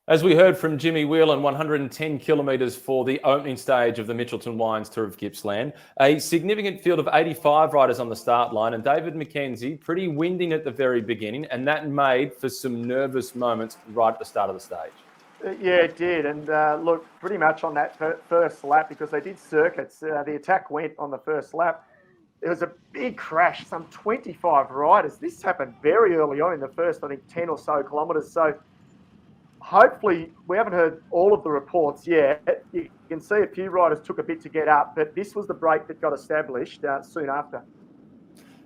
As we heard from Jimmy Whelan, 110 kilometres for the opening stage of the Mitchelton Wines Tour of Gippsland. A significant field of 85 riders on the start line, and David McKenzie pretty winding at the very beginning, and that made for some nervous moments right at the start of the stage. Yeah, it did. And look, pretty much on that first lap, because they did circuits, the attack went on the first lap. There was a big crash, some 25 riders. This happened very early on in the first, I think, 10 or so kilometres. So hopefully, we haven't heard all of the reports yet. You can see a few riders took a bit to get up, but this was the break that got established soon after.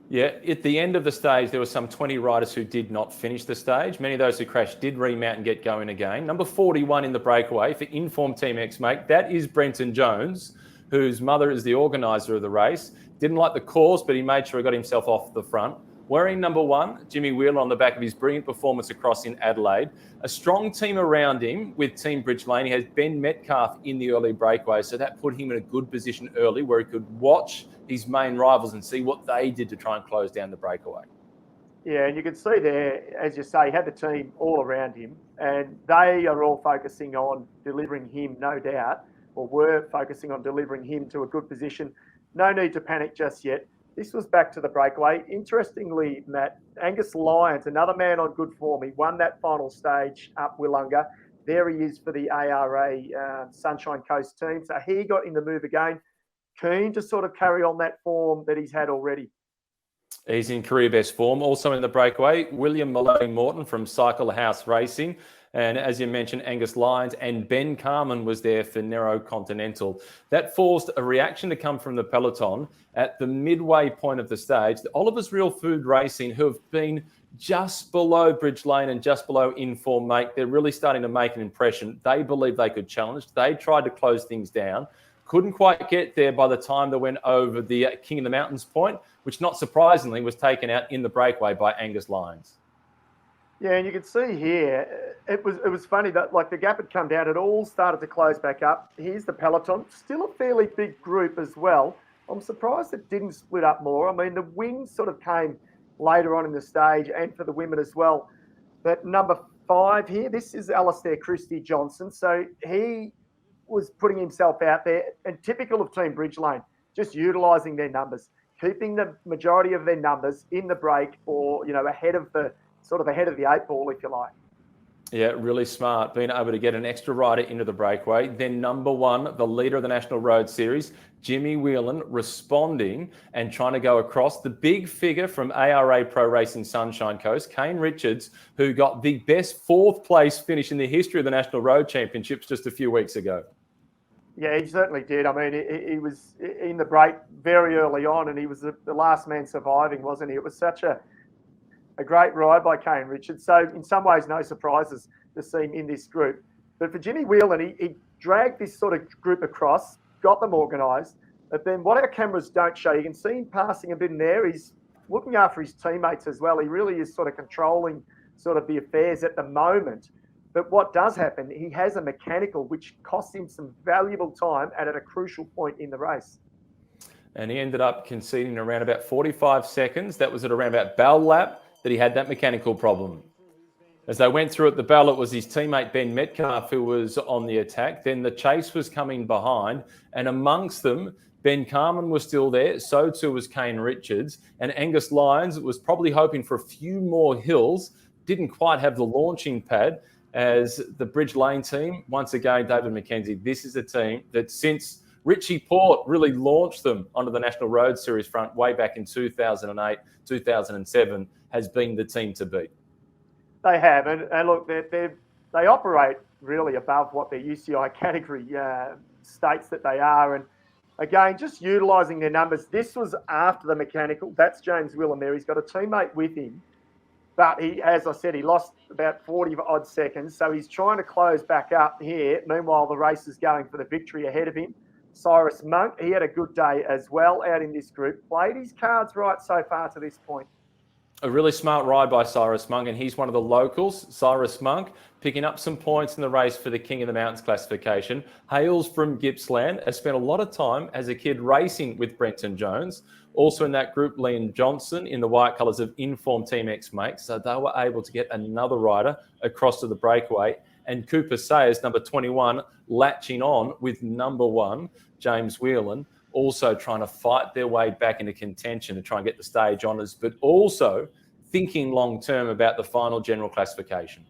Yeah, at the end of the stage, there were some 20 riders who did not finish the stage. Many of those who crashed did remount and get going again. Number 41 in the breakaway for Inform Team X-Mate, that is Brenton Jones, whose mother is the organiser of the race. Didn't like the course, but he made sure he got himself off the front. Wearing number 1, Jimmy Whelan, on the back of his brilliant performance across in Adelaide. A strong team around him with Team Bridge Lane. He has Ben Metcalf in the early breakaway, so that put him in a good position early where he could watch his main rivals and see what they did to try and close down the breakaway. Yeah, and you can see there, as you say, he had the team all around him, and they are all focusing on delivering him, no doubt, or were focusing on delivering him to a good position. No need to panic just yet. This was back to the breakaway. Interestingly, Matt, Angus Lyons, another man on good form, he won that final stage up Willunga. There he is for the ARA Sunshine Coast team. So he got in the move again, keen to sort of carry on that form that he's had already. He's in career best form. Also in the breakaway, William Maloney Morton from Cycle House Racing. And as you mentioned, Angus Lyons and Ben Carman was there for Nero Continental. That forced a reaction to come from the peloton at the midway point of the stage. The Oliver's Real Food Racing, who have been just below Bridge Lane and just below Inform Mate, they're really starting to make an impression. They believe they could challenge. They tried to close things down. Couldn't quite get there by the time they went over the King of the Mountains point, which not surprisingly was taken out in the breakaway by Angus Lyons. Yeah, and you can see here, it was funny that like the gap had come down, it all started to close back up. Here's the peloton, still a fairly big group as well. I'm surprised it didn't split up more. I mean, the wings sort of came later on in the stage and for the women as well. But number 5 here, this is Alistair Christie Johnson. So he was putting himself out there, and typical of Team Bridge Lane, just utilising their numbers, keeping the majority of their numbers in the break or, ahead of the 8 ball, if you like. Yeah, really smart, being able to get an extra rider into the breakaway. Then number 1, the leader of the National Road Series, Jimmy Whelan, responding and trying to go across. The big figure from ARA Pro Racing Sunshine Coast, Kane Richards, who got the best 4th place finish in the history of the National Road Championships just a few weeks ago. Yeah, he certainly did. I mean, he was in the break very early on, and he was the last man surviving, wasn't he? It was such a great ride by Kane Richards. So in some ways, no surprises to see him in this group. But for Jimmy Whelan, he dragged this sort of group across, got them organised. But then what our cameras don't show, you can see him passing a bit in there. He's looking after his teammates as well. He really is sort of controlling sort of the affairs at the moment. But what does happen, he has a mechanical which costs him some valuable time at a crucial point in the race. And he ended up conceding around about 45 seconds. That was at around about bell lap that he had that mechanical problem. As they went through at the bell, it was his teammate Ben Metcalf who was on the attack. Then the chase was coming behind, and amongst them, Ben Carman was still there. So too was Kane Richards. And Angus Lyons was probably hoping for a few more hills. Didn't quite have the launching pad as the Bridge Lane team. Once again, David McKenzie, this is a team that since Richie Port really launched them onto the National Road Series front way back in 2008, 2007, has been the team to beat. They have, and look, they operate really above what their UCI category states that they are. And again, just utilising their numbers. This was after the mechanical. That's James Whelan there. He's got a teammate with him. But he, as I said, he lost about 40-odd seconds. So he's trying to close back up here. Meanwhile, the race is going for the victory ahead of him. Cyrus Monk, he had a good day as well out in this group. Played his cards right so far to this point. A really smart ride by Cyrus Monk, and he's one of the locals. Cyrus Monk picking up some points in the race for the King of the Mountains classification. Hails from Gippsland, has spent a lot of time as a kid racing with Brenton Jones. Also in that group, Liam Johnson in the white colours of Inform Team X-Mate. So they were able to get another rider across to the breakaway. and Cooper Sayers, number 21, latching on with number 1, James Whelan, also trying to fight their way back into contention to try and get the stage honours, but also thinking long-term about the final general classification.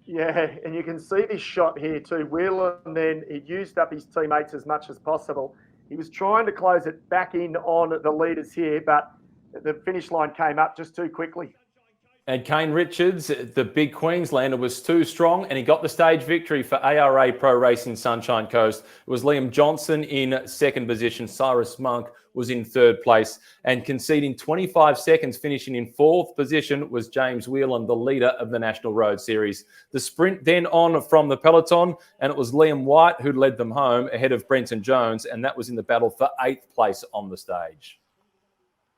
Yeah, and you can see this shot here too. Whelan then, he used up his teammates as much as possible. He was trying to close it back in on the leaders here, but the finish line came up just too quickly. And Kane Richards, the big Queenslander, was too strong, and he got the stage victory for ARA Pro Racing Sunshine Coast. It was Liam Johnson in second position. Cyrus Monk was in third place, and conceding 25 seconds, finishing in fourth position, was James Whelan, the leader of the National Road Series. The sprint then on from the peloton, and it was Liam White who led them home ahead of Brenton Jones, and that was in the battle for 8th place on the stage.